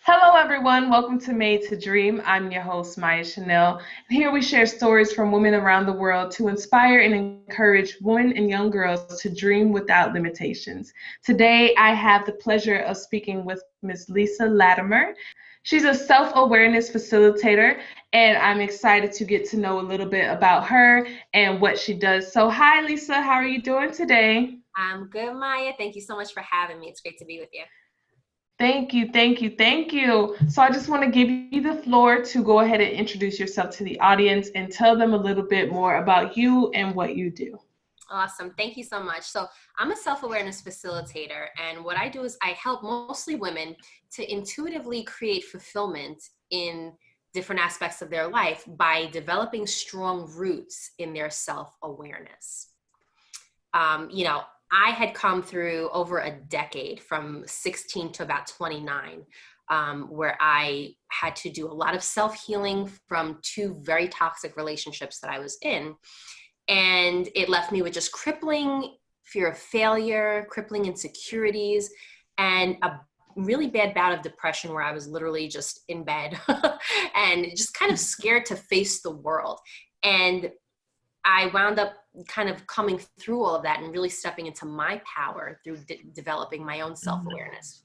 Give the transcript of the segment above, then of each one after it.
Hello, everyone. Welcome to Made to Dream. I'm your host, Maya Chanel. And here we share stories from women around the world to inspire and encourage women and young girls to dream without limitations. Today, I have the pleasure of speaking with Ms. Lisa Latimer. She's a self-awareness facilitator, and I'm excited to get to know a little bit about her and what she does. So, hi, Lisa. How are you doing today? I'm good, Maya. Thank you so much for having me. It's great to be with you. Thank you. So I just want to give you the floor to go ahead and introduce yourself to the audience and tell them a little bit more about you and what you do. Awesome. Thank you so much. So, I'm a self awareness facilitator, and what I do is I help mostly women to intuitively create fulfillment in different aspects of their life by developing strong roots in their self awareness. Um, you know, I had come through over a decade from 16 to about 29, where I had to do a lot of self healing from two very toxic relationships that I was in. And it left me with just crippling fear of failure, crippling insecurities, and a really bad bout of depression where I was literally just in bed and just kind of scared to face the world. And I wound up kind of coming through all of that and really stepping into my power through developing my own self-awareness.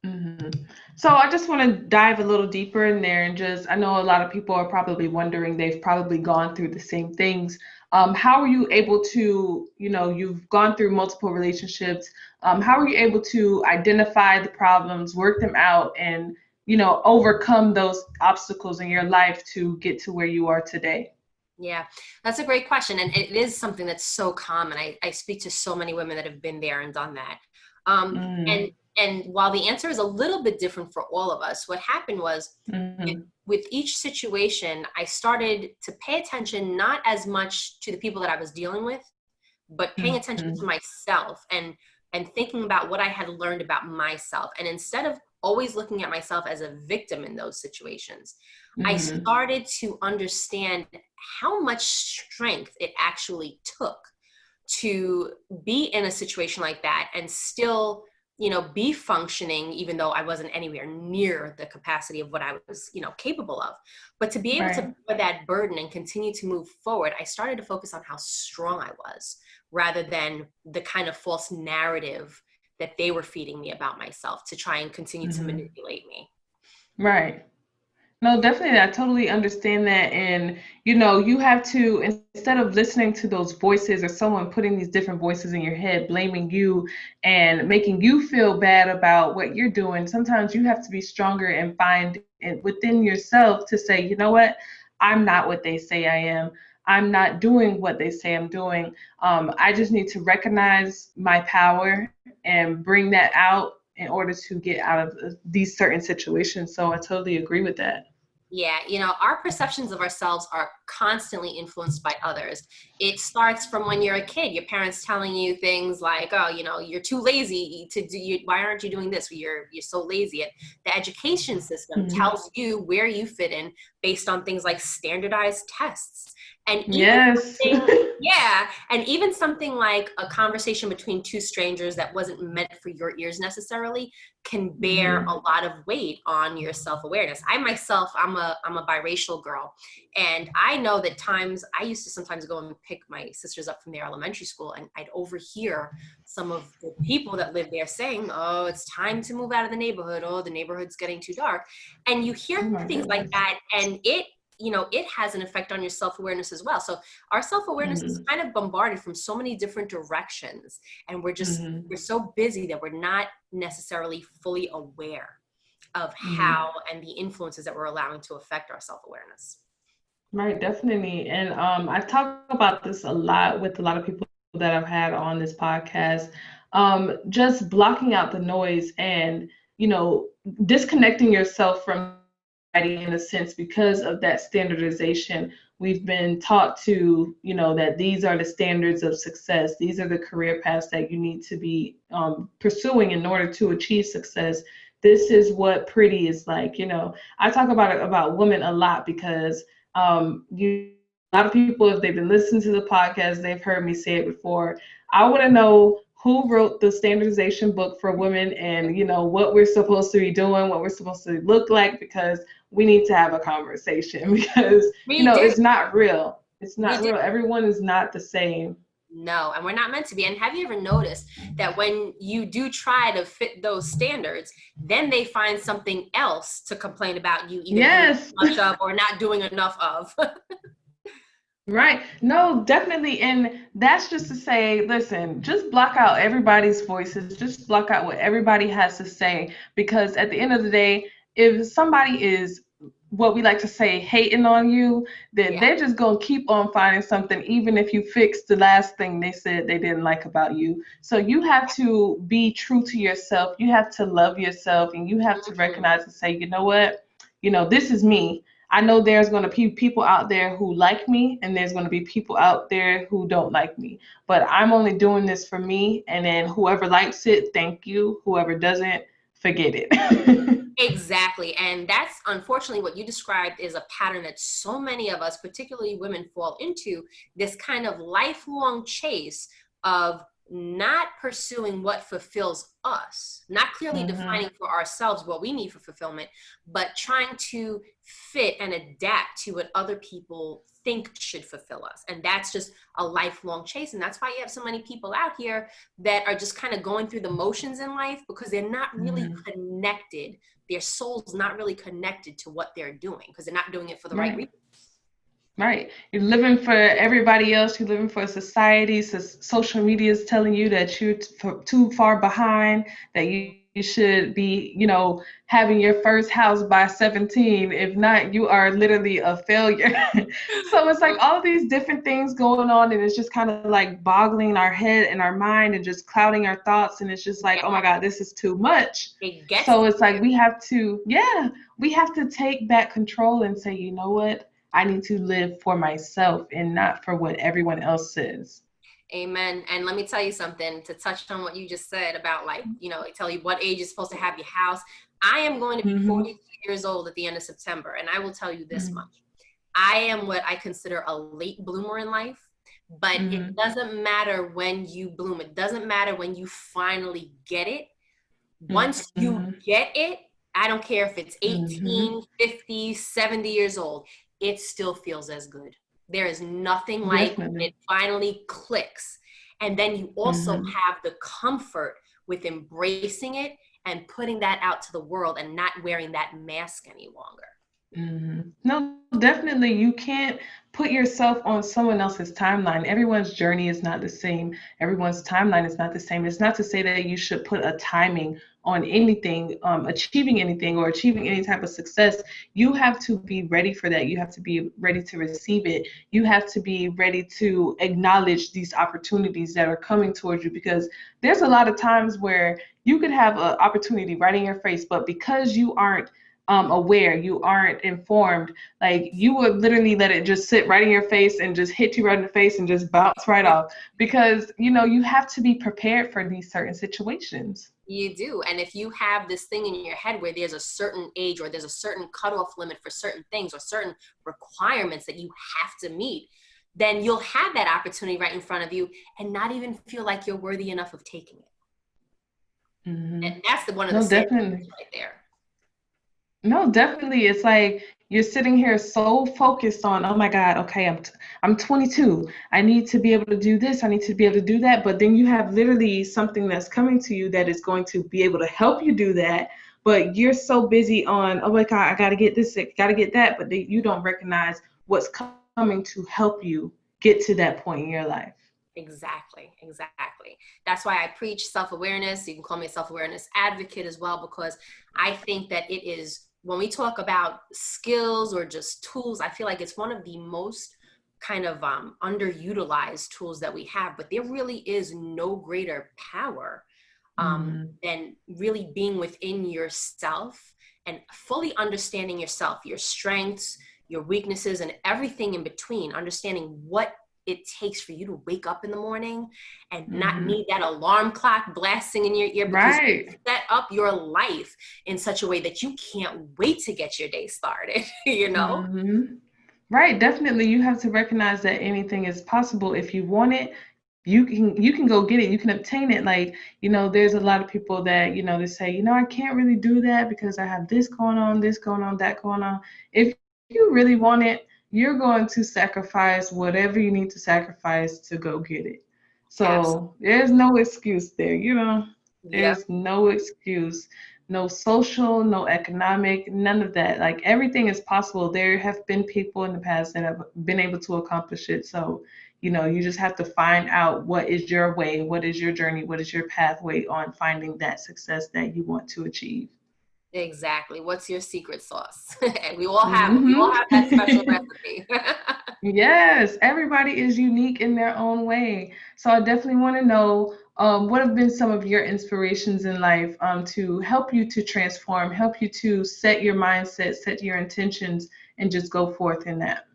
hmm So I just want to dive a little deeper in there and just, I know a lot of people are probably wondering, they've probably gone through the same things. How are you able to, you've gone through multiple relationships. How are you able to identify the problems, work them out, and, overcome those obstacles in your life to get to where you are today? Yeah, that's a great question. And it is something that's so common. I speak to so many women that have been there and done that. Um, and Mm-hmm. and while the answer is a little bit different for all of us, what happened was Mm-hmm. with each situation, I started to pay attention not as much to the people that I was dealing with, but paying attention to myself and thinking about what I had learned about myself. And instead of always looking at myself as a victim in those situations, I Mm-hmm. started to understand how much strength it actually took to be in a situation like that and still be functioning even though I wasn't anywhere near the capacity of what I was capable of. But to be able to Right. bear that burden and continue to move forward, I started to focus on how strong I was rather than the kind of false narrative that they were feeding me about myself to try and continue to Mm-hmm. manipulate me. Right. No, definitely. I totally understand that. And, you have to, instead of listening to those voices or someone putting these different voices in your head, blaming you and making you feel bad about what you're doing, sometimes you have to be stronger and find it within yourself to say, you know what? I'm not what they say I am. I'm not doing what they say I'm doing. I just need to recognize my power and bring that out in order to get out of these certain situations. So I totally agree with that. Yeah, our perceptions of ourselves are constantly influenced by others. It starts from when you're a kid, your parents telling you things like, "Oh, you're too lazy to do. Why aren't you doing this? You're so lazy." And the education system Mhm. tells you where you fit in based on things like standardized tests, and even Yes. something, yeah, and even something like a conversation between two strangers that wasn't meant for your ears necessarily can bear a Mhm. lot of weight on your self-awareness. I myself, I'm a biracial girl, and I know that times I used to sometimes go and pick my sisters up from their elementary school, and I'd overhear some of the people that live there saying, "Oh, it's time to move out of the neighborhood. Oh, the neighborhood's getting too dark." And you hear Oh my things like goodness. that, and it has an effect on your self-awareness as well. So our self-awareness is Mhm. kind of bombarded from so many different directions, and we're Mhm. so busy that we're not necessarily fully aware of how Mhm. and the influences that we're allowing to affect our self-awareness. Right, definitely. And I talk about this a lot with a lot of people that I've had on this podcast. Just blocking out the noise and, disconnecting yourself from society in a sense because of that standardization. We've been taught to, that these are the standards of success. These are the career paths that you need to be pursuing in order to achieve success. This is what pretty is like. I talk about it about women a lot because a lot of people, if they've been listening to the podcast, they've heard me say it before. I want to know who wrote the standardization book for women, and what we're supposed to be doing, what we're supposed to look like, because we need to have a conversation because We do. it's not real. It's We not do. real. Everyone is not the same. No, and we're not meant to be. And have you ever noticed that when you do try to fit those standards, then they find something else to complain about you either doing Yes. too much of or not doing enough of? Right. No, definitely. And that's just to say, listen, just block out everybody's voices. Just block out what everybody has to say. Because at the end of the day, if somebody is what we like to say hating on you, then Yeah. they're just going to keep on finding something, even if you fix the last thing they said they didn't like about you. So you have to be true to yourself. You have to love yourself, and you have to Mhm. recognize and say, you know what? This is me. I know there's going to be people out there who like me, and there's going to be people out there who don't like me. But I'm only doing this for me, and then whoever likes it, thank you. Whoever doesn't, forget it. Exactly. And that's unfortunately what you described is a pattern that so many of us, particularly women, fall into, this kind of lifelong chase of not pursuing what fulfills us, not clearly Hmm. defining for ourselves what we need for fulfillment, but trying to fit and adapt to what other people think should fulfill us. And that's just a lifelong chase. And that's why you have so many people out here that are just kind of going through the motions in life because they're not really Hmm. connected. Their soul's not really connected to what they're doing because they're not doing it for the right Right. reason. Right. You're living for everybody else. You're living for society. So social media is telling you that you're too far behind, that you should be, having your first house by 17. If not, you are literally a failure. So it's like all these different things going on, and it's just kind of like boggling our head and our mind and just clouding our thoughts. And it's just like, Yeah, oh my God, this is too much. it gets So to it's like you. we have to take back control and say, you know what? I need to live for myself and not for what everyone else says. Amen. And let me tell you something to touch on what you just said about like, tell you what age you're supposed to have your house. I am going to be Mm-hmm. 42 years old at the end of September. And I will tell you this Mm-hmm. much. I am what I consider a late bloomer in life, but it Mm-hmm. doesn't matter when you bloom. It doesn't matter when you finally get it. Once you Mm-hmm. get it, I don't care if it's Mm-hmm. 18, 50, 70 years old, it still feels as good. There is nothing like when Definitely. it finally clicks. And then you also Mm-hmm. have the comfort with embracing it and putting that out to the world and not wearing that mask any longer. No, definitely. You can't put yourself on someone else's timeline. Everyone's journey is not the same. Everyone's timeline is not the same. It's not to say that you should put a timing on anything, achieving anything or achieving any type of success. You have to be ready for that. You have to be ready to receive it. You have to be ready to acknowledge these opportunities that are coming towards you, because there's a lot of times where you could have an opportunity right in your face, but because you aren't aware, you aren't informed, like you would literally let it just sit right in your face and just hit you right in the face and just bounce right off, because you have to be prepared for these certain situations. You do. And if you have this thing in your head where there's a certain age or there's a certain cutoff limit for certain things or certain requirements that you have to meet, then you'll have that opportunity right in front of you and not even feel like you're worthy enough of taking it. Hmm. And that's one of the No, sad definitely. things right there. No, definitely. It's like you're sitting here so focused on, oh my God, okay, I'm 22. I need to be able to do this. I need to be able to do that. But then you have literally something that's coming to you that is going to be able to help you do that. But you're so busy on, oh my God, I got to get this, I got to get that. But you don't recognize what's coming to help you get to that point in your life. Exactly, exactly. That's why I preach self-awareness. You can call me a self-awareness advocate as well, because I think that it is, when we talk about skills or just tools, I feel like it's one of the most kind of underutilized tools that we have, but there really is no greater power Hmm. than really being within yourself and fully understanding yourself, your strengths, your weaknesses, and everything in between, understanding what it takes for you to wake up in the morning and not Hmm. need that alarm clock blasting in your ear, because you Right. set up your life in such a way that you can't wait to get your day started, you know? Hmm. Right, definitely. You have to recognize that anything is possible if you want it. you can go get it. You can obtain it. Like, there's a lot of people that, they say, I can't really do that because I have this going on, that going on. If you really want it, you're going to sacrifice whatever you need to sacrifice to go get it. Absolutely. So there's no excuse there. Yep. There's no excuse. No social, no economic, none of that. Like, everything is possible. There have been people in the past that have been able to accomplish it. So, you just have to find out what is your way, what is your journey, what is your pathway on finding that success that you want to achieve. Exactly. What's your secret sauce? And we all have that special Hmm. recipe. Yes, everybody is unique in their own way. So I definitely want to know, what have been some of your inspirations in life, to help you to transform, help you to set your mindset, set your intentions, and just go forth in that.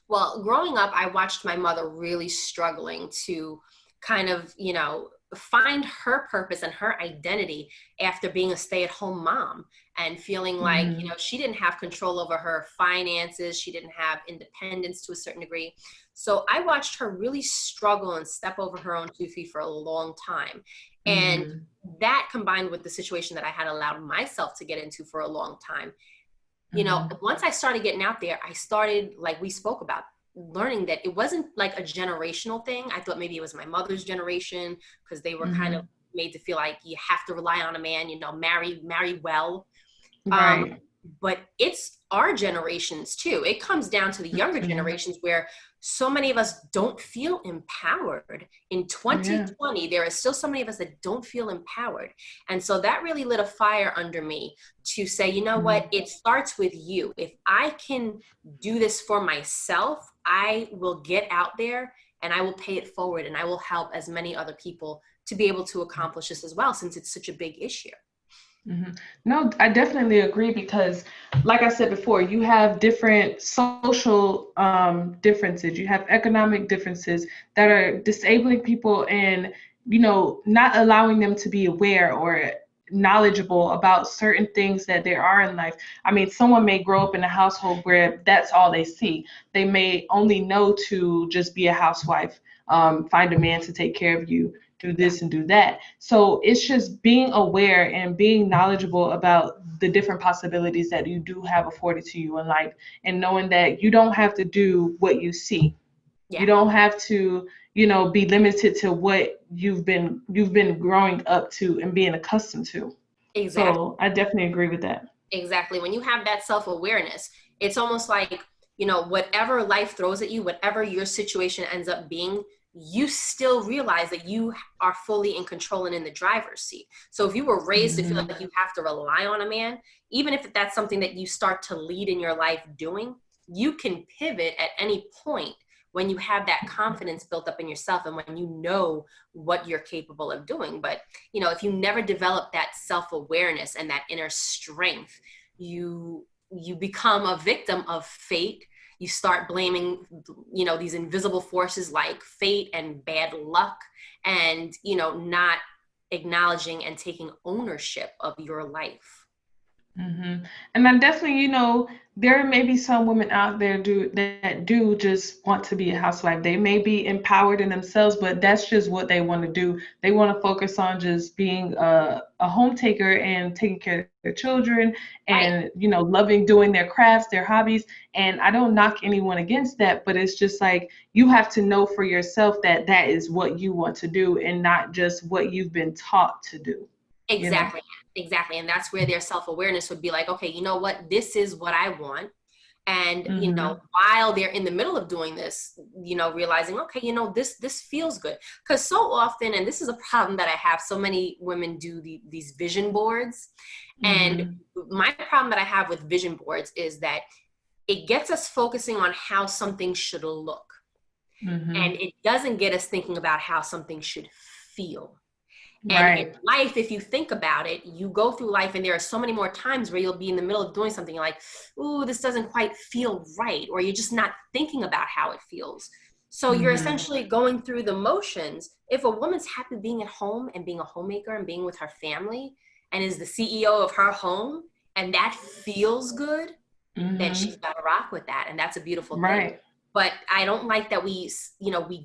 Well, growing up, I watched my mother really struggling to kind of, find her purpose and her identity after being a stay-at-home mom and feeling like, Hmm. she didn't have control over her finances, she didn't have independence to a certain degree. So I watched her really struggle and step over her own 2 feet for a long time. And Hmm. that combined with the situation that I had allowed myself to get into for a long time, Hmm. once I started getting out there, I started, like we spoke about, learning that it wasn't like a generational thing. I thought maybe it was my mother's generation because they were kind of Hmm. made to feel like you have to rely on a man, marry well. Um, Right. but it's our generations too. It comes down to the younger Hmm. generations where so many of us don't feel empowered. In Yeah. 2020, there are still so many of us that don't feel empowered. And so that really lit a fire under me to say, you know what? Hmm. It starts with you. If I can do this for myself, I will get out there and I will pay it forward and I will help as many other people to be able to accomplish this as well, since it's such a big issue. Hmm. No, I definitely agree because, like I said before, you have different social, differences. You have economic differences that are disabling people, and not allowing them to be aware or knowledgeable about certain things that there are in life. I mean, someone may grow up in a household where that's all they see. They may only know to just be a housewife, find a man to take care of you, do Yeah, this and do that. So it's just being aware and being knowledgeable about the different possibilities that you do have afforded to you in life, and knowing that you don't have to do what you see. You yeah, don't have to, be limited to what you've been growing up to and being accustomed to. exactly. So I definitely agree with that. Exactly. When you have that self awareness, it's almost like, whatever life throws at you, whatever your situation ends up being, you still realize that you are fully in control and in the driver's seat. So if you were raised to feel Hmm. like you have to rely on a man, even if that's something that you start to lead in your life doing, you can pivot at any point when you have that confidence built up in yourself and when you know what you're capable of doing. But if you never develop that self-awareness and that inner strength, you become a victim of fate. You start blaming these invisible forces like fate and bad luck, and not acknowledging and taking ownership of your life. Hmm. And then definitely, there may be some women out there that do just want to be a housewife. They may be empowered in themselves, but that's just what they want to do. They want to focus on just being a home taker and taking care of their children and, Right. loving doing their crafts, their hobbies. And I don't knock anyone against that, but it's just like you have to know for yourself that that is what you want to do and not just what you've been taught to do, you know? Exactly. Exactly. And that's where their self-awareness would be like, okay, you know what? This is what I want. And Hmm. while they're in the middle of doing this, realizing, okay, this feels good. Because so often, and this is a problem that I have, so many women do these vision boards. And Hmm. my problem that I have with vision boards is that it gets us focusing on how something should look, and Hmm. it doesn't get us thinking about how something should feel. And in Right. life, if you think about it, you go through life and there are so many more times where you'll be in the middle of doing something, you're like, ooh, this doesn't quite feel right, or you're just not thinking about how it feels. So you're Hmm. essentially going through the motions. If a woman's happy being at home and being a homemaker and being with her family and is the CEO of her home, and that feels good, then she's Hmm. got to rock with that. And that's a beautiful thing. Right. But I don't like that we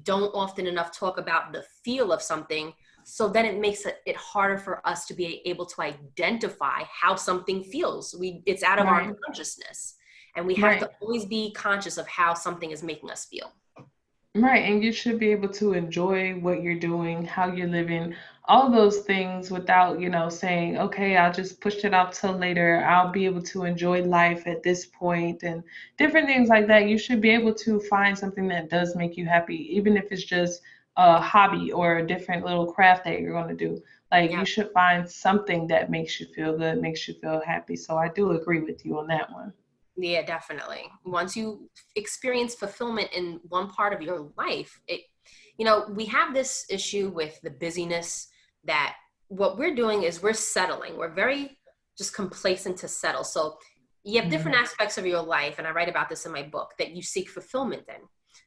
don't often enough talk about the feel of something. So then it makes it harder for us to be able to identify how something feels. It's out of our Right. consciousness, and we have to Right. always be conscious of how something is making us feel. Right, and you should be able to enjoy what you're doing, how you're living, all those things without, saying, okay, I'll just push it off till later. I'll be able to enjoy life at this point and different things like that. You should be able to find something that does make you happy, even if it's just a hobby or a different little craft that you're going to do. Like Yeah. you should find something that makes you feel good, makes you feel happy. So I do agree with you on that one. Yeah, definitely. Once you experience fulfillment in one part of your life, we have this issue with the busyness that what we're doing is we're settling. We're very just complacent to settle. So you have different Hmm. aspects of your life, and I write about this in my book, that you seek fulfillment in.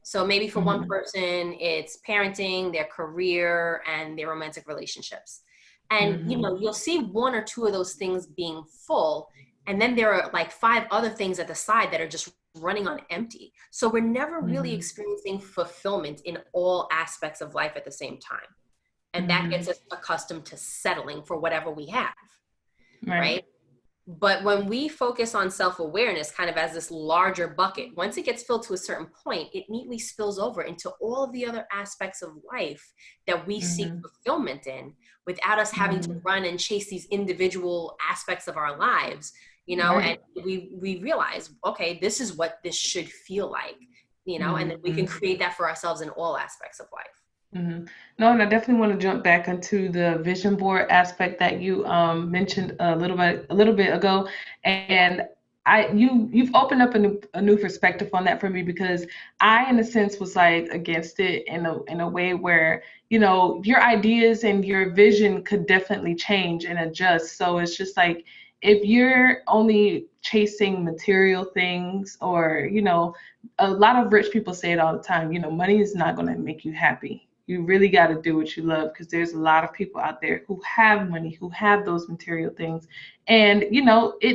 So maybe for one Hmm. person, it's parenting, their career, and their romantic relationships. And Hmm. you'll see one or two of those things being full, and then there are like five other things at the side that are just running on empty. So we're never really Hmm. experiencing fulfillment in all aspects of life at the same time. And that Hmm. gets us accustomed to settling for whatever we have, Right. right? But when we focus on self-awareness kind of as this larger bucket, once it gets filled to a certain point, it neatly spills over into all of the other aspects of life that we seek Hmm. fulfillment in without us having to Hmm. run and chase these individual aspects of our lives, and Right. we realize, okay, this is what this should feel like, and then we can Hmm. create that for ourselves in all aspects of life. Hmm. No, and I definitely want to jump back into the vision board aspect that you mentioned a little bit ago, Yeah. and you've opened up a new perspective on that for me because I, in a sense, was like against it in a way where your ideas and your vision could definitely change and adjust. So it's just like if you're only chasing material things or a lot of rich people say it all the time, money is not going to make you happy. You really got to do what you love because there's a lot of people out there who have money, who have those material things. And,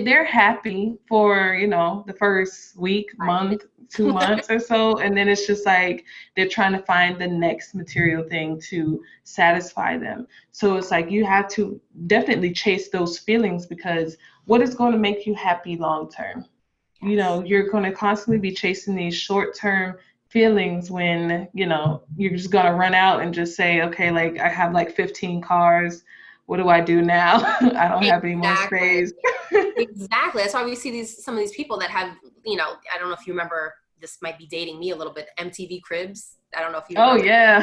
they're happy for, the first week, 5 minutes. month, 2 months or so. And then it's just like they're trying to find the next material thing to satisfy them. So it's like you have to definitely chase those feelings because what is going to make you happy long term? Yes. You're going to constantly be chasing these short term feelings when, you're just going to run out and just say, okay, like I have like 15 cars. What do I do now? I don't have any more Exactly. space. Exactly. That's why we see some of these people that have, I don't know if you remember, this might be dating me a little bit, MTV Cribs. I don't know if you Oh, remember. yeah.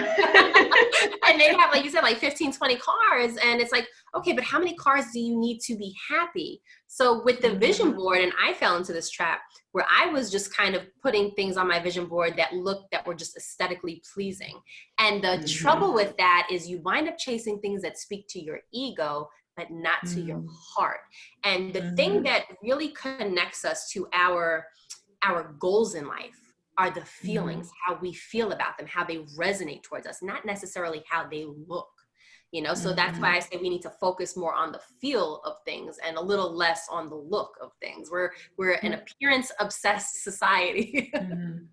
And they have, like you said, like 15, 20 cars. And it's like, okay, but how many cars do you need to be happy? So with the vision Mhm. board, and I fell into this trap where I was just kind of putting things on my vision board that were just aesthetically pleasing. And the trouble Mhm. with that is you wind up chasing things that speak to your ego, but not to your Mhm. heart. And the thing Mhm. that really connects us to our goals in life are the feelings, Mhm. how we feel about them, how they resonate towards us, not necessarily how they look. So that's why Mhm. I say we need to focus more on the feel of things and a little less on the look of things. We're an appearance obsessed society. Mhm.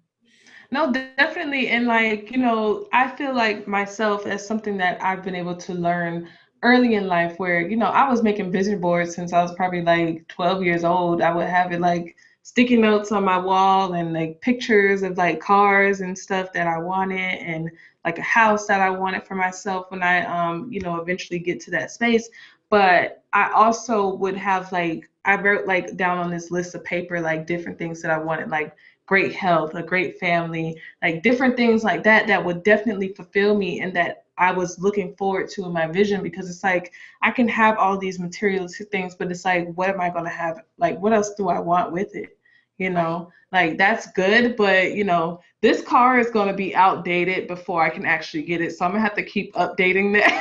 No, definitely. And like, I feel like myself as something that I've been able to learn early in life where, I was making vision boards since I was probably like 12 years old. I would have it like sticky notes on my wall and like pictures of like cars and stuff that I wanted and like a house that I wanted for myself when I eventually get to that space. But I also would have like I wrote like down on this list of paper like different things that I wanted, like great health, a great family, like different things like that that would definitely fulfill me and that I was looking forward to in my vision because it's like I can have all these materialistic things, but it's like, what am I going to have? Like, what else do I want with it? Right. Like that's good, but this car is going to be outdated before I can actually get it. So I'm going to have to keep updating that.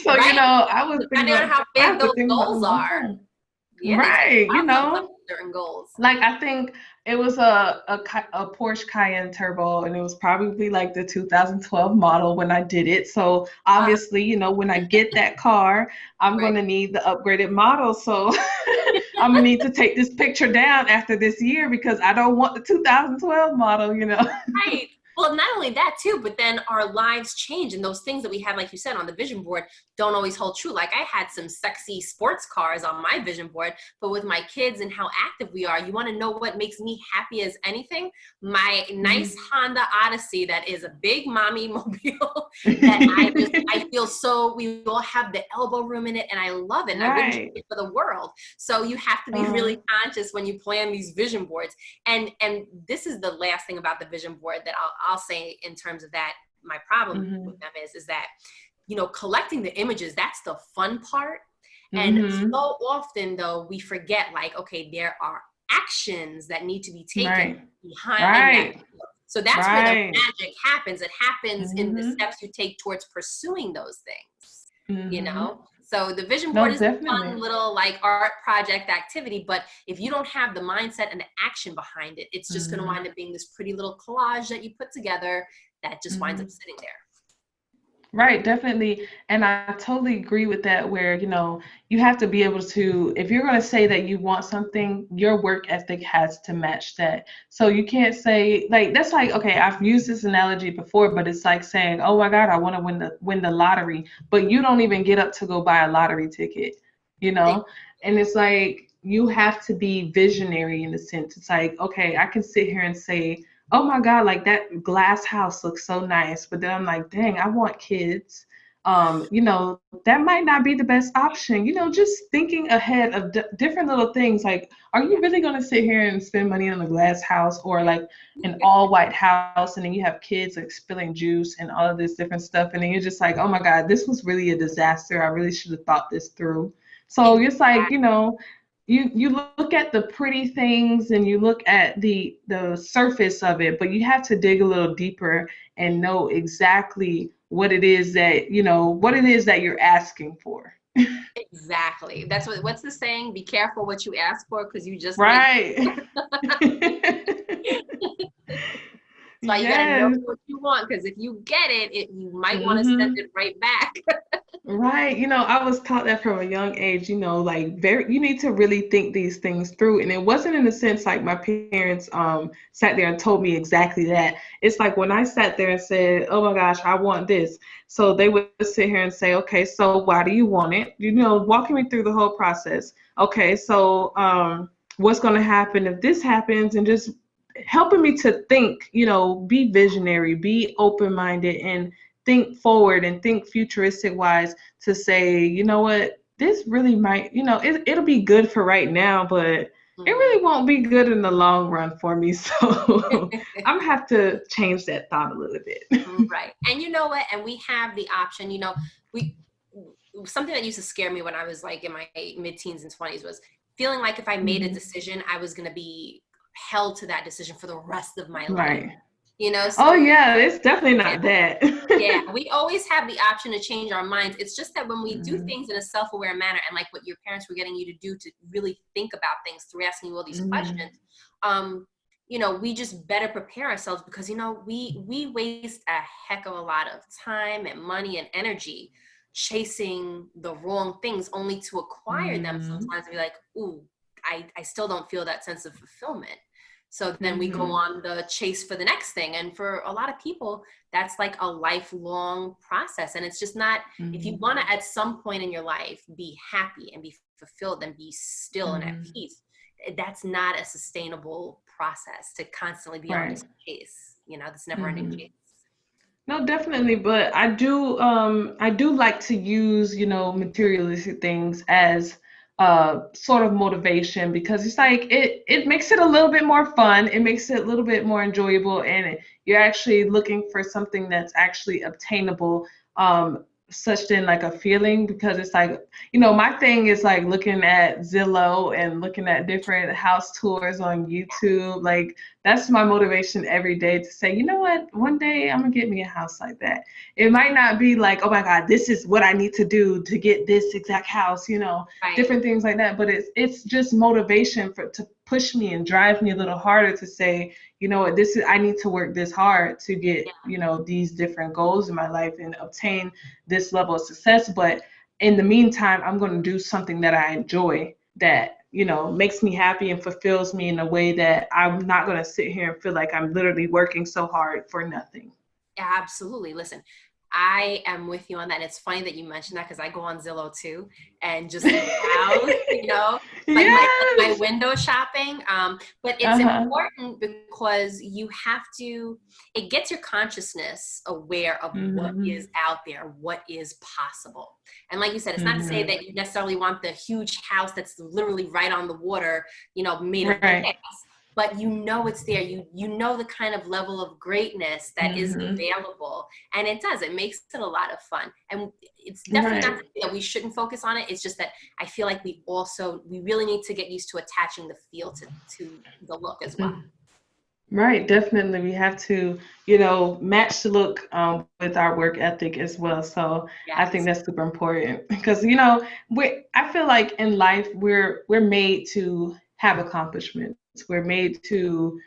So, Right. I was thinking Depending on about, how I big have to those think about the goals long are. term. Yeah, they take Right. a while sometimes, certain goals. Like I think it was a Porsche Cayenne Turbo, and it was probably like the 2012 model when I did it. So obviously, when I get that car, I'm Right. going to need the upgraded model. So I'm gonna need to take this picture down after this year because I don't want the 2012 model, you know. Right. Well, not only that too, but then our lives change, and those things that we have, like you said, on the vision board don't always hold true. Like I had some sexy sports cars on my vision board, but with my kids and how active we are, you want to know what makes me happy as anything? My nice Honda Odyssey that is a big mommy mobile that I feel so, we all have the elbow room in it, and I love it, and I wouldn't trade Right. it for the world. So you have to be really conscious when you plan these vision boards. And this is the last thing about the vision board that I'll say in terms of that. My problem with them is that, you know, collecting the images, that's the fun part. And so often though, we forget, like, okay, there are actions that need to be taken Right. behind that. Right. So that's where the Right. magic happens. It happens in the steps you take towards pursuing those things, you know? So the vision board No, is a fun definitely. little like art project activity, but if you don't have the mindset and the action behind it, it's just going to wind up being this pretty little collage that you put together that just winds up sitting there. Right, definitely. And I totally agree with that, where, you know, you have to be able to, if you're going to say that you want something, your work ethic has to match that. So you can't say, like, that's like, okay, I've used this analogy before, but it's like saying, oh my God, I want to win the lottery, but you don't even get up to go buy a lottery ticket, you know? And it's like, you have to be visionary in a sense. It's like, okay, I can sit here and say, oh my God, like that glass house looks so nice. But then I'm like, dang, I want kids. You know, that might not be the best option. You know, just thinking ahead of different little things. Like, are you really going to sit here and spend money on a glass house or like an all white house? And then you have kids like spilling juice and all of this different stuff. And then you're just like, oh my God, this was really a disaster. I really should have thought this through. So it's like, you know, you look at the pretty things and you look at the surface of it, but you have to dig a little deeper and know exactly what it is that, you know, what it is that you're asking for. Exactly. That's what's the saying? Be careful what you ask for because you just might. Right. That's why you got to know Yes. what you want, because if you get it, you might want to send Hmm. it right back. Right. You know, I was taught that from a young age, you know, like you need to really think these things through. And it wasn't in a sense like my parents sat there and told me exactly that. It's like when I sat there and said, oh my gosh, I want this. So they would sit here and say, okay, so why do you want it? You know, walking me through the whole process. Okay, so what's going to happen if this happens, and just helping me to think, you know, be visionary, be open-minded, and think forward and think futuristic wise to say, you know what, this really might, you know, it'll be good for right now, but it Mhm. really won't be good in the long run for me. So I'm gonna have to change that thought a little bit. Right. And you know what? And we have the option, you know, we something that used to scare me when I was like in my mid-teens and 20s was feeling like if I made a Mhm. decision, I was going to be held to that decision for the rest of my life. Right. You know, Oh so yeah, it's definitely yeah, not that. yeah, we always have the option to change our minds. It's just that when we do Mhm. things in a self-aware manner, and like what your parents were getting you to do, to really think about things through asking you all these Mhm. questions, um, you know, we just better prepare ourselves, because you know we waste a heck of a lot of time and money and energy chasing the wrong things only to acquire them Mhm. sometimes and be like, ooh, I still don't feel that sense of fulfillment. So then we go Mhm. on the chase for the next thing. And for a lot of people, that's like a lifelong process. And it's just not, if you Mhm. want to at some point in your life be happy and be fulfilled and be still and at Mhm. peace, that's not a sustainable process to constantly be on Right. this chase, you know, this never ending Mhm. chase. No, definitely, but I do like to use, you know, materialistic things as sort of motivation, because it's like it makes it a little bit more fun, it makes it a little bit more enjoyable, and you're actually looking for something that's actually obtainable, such than like a feeling, because it's like, you know, my thing is like looking at Zillow and looking at different house tours on YouTube. Like that's my motivation every day to say, you know what, one day I'm gonna get me a house like that. It might not be like, oh my God, this is what I need to do to get this exact house, you know, Right. different things like that. But it's just motivation for to push me and drive me a little harder to say, you know what, this is, I need to work this hard to get, you know, these different goals in my life and obtain this level of success. But in the meantime, I'm gonna do something that I enjoy, that makes me happy and fulfills me in a way that I'm not going to sit here and feel like I'm literally working so hard for nothing. Absolutely. Listen, I am with you on that. And it's funny that you mentioned that because I go on Zillow too and just browse, like my Yes. window shopping. But it's Uh-huh. important because it gets your consciousness aware of what Mhm. is out there, what is possible. And like you said, it's not to say Mhm. that you necessarily want the huge house that's literally right on the water, made of glass, Right. but it's there. You know the kind of level of greatness that is Mhm. available, and it makes it a lot of fun. And it's definitely not to Right. say that we shouldn't focus on it. It's just that I feel like we really need to get used to attaching the feel to the look as well. Right, definitely. We have to, match the look with our work ethic as well. So I think Yes. that's super important because, I feel like in life we're made to have accomplishments. We're made to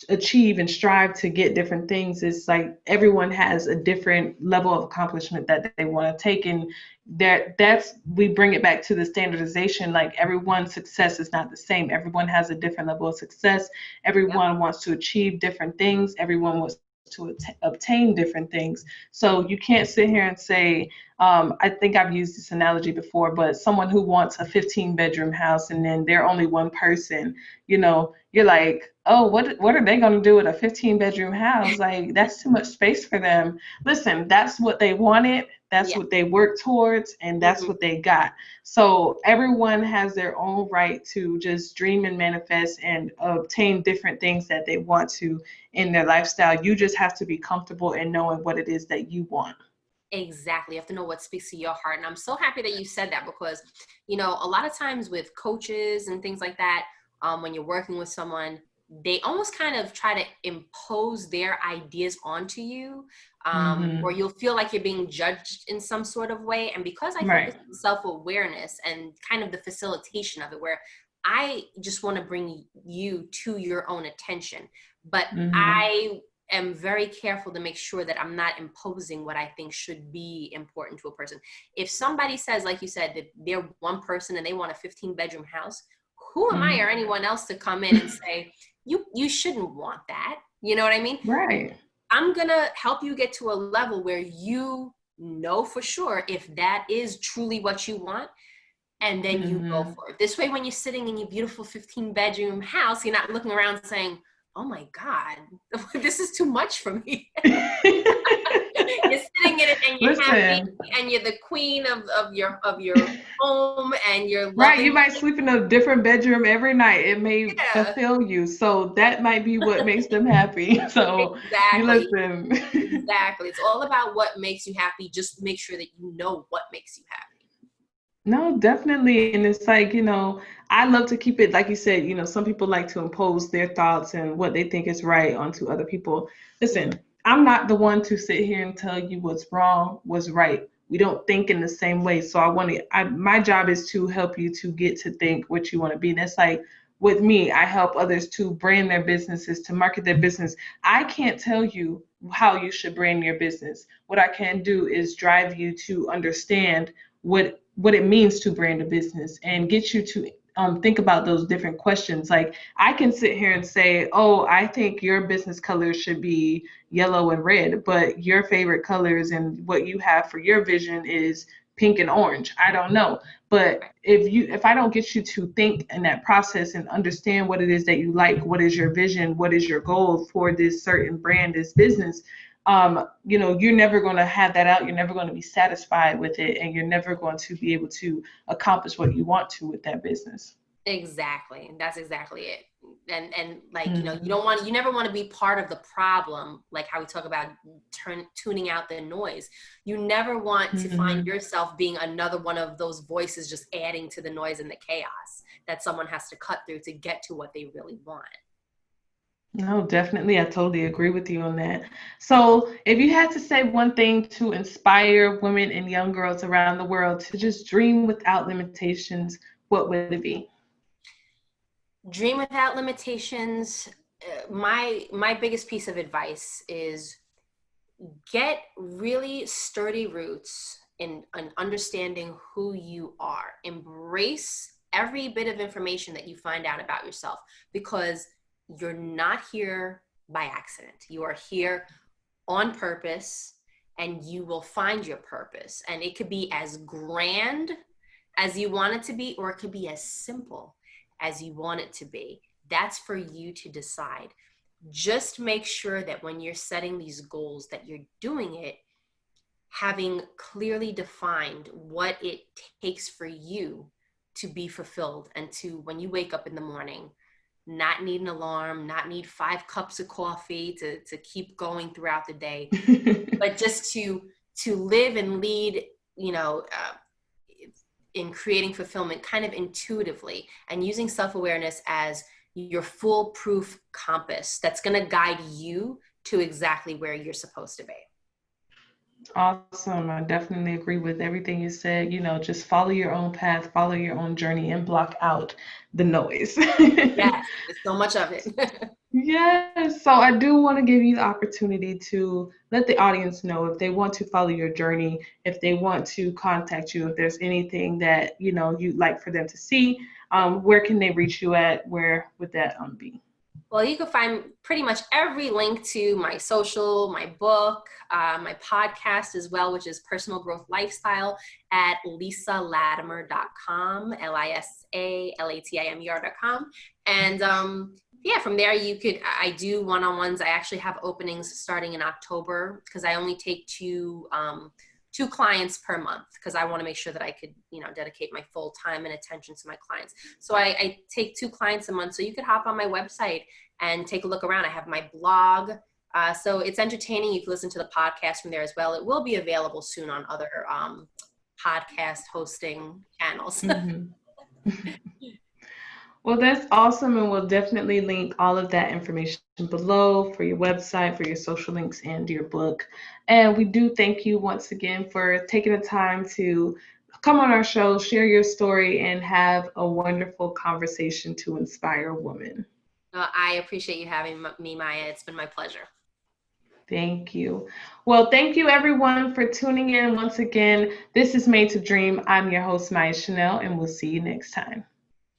achieve and strive to get different things. It's like everyone has a different level of accomplishment that they want to take, and that's we bring it back to the standardization. Like everyone's success is not the same. Everyone has a different level of success. Yep. Everyone wants to achieve different things. Everyone wants to obtain different things. So you can't sit here and say, I think I've used this analogy before, but someone who wants a 15-bedroom house and then they're only one person, you're like, oh, what are they going to do with a 15-bedroom house? Like, that's too much space for them. Listen, that's what they wanted. That's Yeah. what they worked towards, and that's Hmm. what they got. So everyone has their own right to just dream and manifest and obtain different things that they want to in their lifestyle. You just have to be comfortable in knowing what it is that you want. Exactly. You have to know what speaks to your heart. And I'm so happy that you said that because, a lot of times with coaches and things like that, when you're working with someone, they almost kind of try to impose their ideas onto you, or Hmm. you'll feel like you're being judged in some sort of way. And because I Right. focus on self-awareness and kind of the facilitation of it, where I just want to bring you to your own attention, but Hmm. I am very careful to make sure that I'm not imposing what I think should be important to a person. If somebody says, like you said, that they're one person and they want a 15-bedroom house, who am I or Hmm. anyone else to come in and say, you shouldn't want that? You know what I mean? Right. I'm gonna help you get to a level where you know for sure if that is truly what you want, and then you go Hmm. for it. This way, when you're sitting in your beautiful 15-bedroom house, you're not looking around saying, oh my God, this is too much for me. You're sitting in it and you're happy Listen, and you're the queen of your home and you're right, loving you might sleep in a different bedroom every night. It may it. fulfill you. So that might be what makes them happy. So you Exactly. listen. Exactly. It's all about what makes you happy. Just make sure that you know what makes you happy. No, definitely. And it's like, I love to keep it, like you said, some people like to impose their thoughts and what they think is right onto other people. Listen, I'm not the one to sit here and tell you what's wrong, what's right. We don't think in the same way. So my job is to help you to get to think what you want to be. And that's like with me, I help others to brand their businesses, to market their business. I can't tell you how you should brand your business. What I can do is drive you to understand what it means to brand a business and get you to think about those different questions. Like I can sit here and say, oh, I think your business colors should be yellow and red, but your favorite colors and what you have for your vision is pink and orange. I don't know. But if I don't get you to think in that process and understand what it is that you like, what is your vision, what is your goal for this certain brand, this business, you're never going to have that out. You're never going to be satisfied with it, and you're never going to be able to accomplish what you want to with that business. Exactly. That's exactly it. And like, Mm-hmm. you never want to be part of the problem, like how we talk about tuning out the noise. You never want to find Mm-hmm. yourself being another one of those voices just adding to the noise and the chaos that someone has to cut through to get to what they really want. No, definitely. I totally agree with you on that. So, if you had to say one thing to inspire women and young girls around the world to just dream without limitations, what would it be? Dream without limitations. My biggest piece of advice is get really sturdy roots in understanding who you are. Embrace every bit of information that you find out about yourself, because you're not here by accident. You are here on purpose, and you will find your purpose. And it could be as grand as you want it to be, or it could be as simple as you want it to be. That's for you to decide. Just make sure that when you're setting these goals, that you're doing it having clearly defined what it takes for you to be fulfilled, and to, when you wake up in the morning, not need an alarm, not need 5 cups of coffee to keep going throughout the day, but just to live and lead, in creating fulfillment kind of intuitively, and using self-awareness as your foolproof compass that's going to guide you to exactly where you're supposed to be. Awesome. I definitely agree with everything you said. Just follow your own path, follow your own journey, and block out the noise. Yes, there's so much of it. Yes. So I do want to give you the opportunity to let the audience know if they want to follow your journey, if they want to contact you, if there's anything that, you'd like for them to see, where can they reach you at? Where would that be? Well, you can find pretty much every link to my social, my book, my podcast as well, which is Personal Growth Lifestyle, at lisalatimer.com, LISALATIMER.com. And from there I do one-on-ones. I actually have openings starting in October, because I only take two clients per month, because I want to make sure that I could, dedicate my full time and attention to my clients. So I take 2 clients a month. So you could hop on my website and take a look around. I have my blog. So it's entertaining. You can listen to the podcast from there as well. It will be available soon on other podcast hosting channels. Mm-hmm. Well, that's awesome. And we'll definitely link all of that information below for your website, for your social links, and your book. And we do thank you once again for taking the time to come on our show, share your story, and have a wonderful conversation to inspire women. I appreciate you having me, Maya. It's been my pleasure. Thank you. Well, thank you everyone for tuning in once again. This is Made to Dream. I'm your host, Maya Chanel, and we'll see you next time.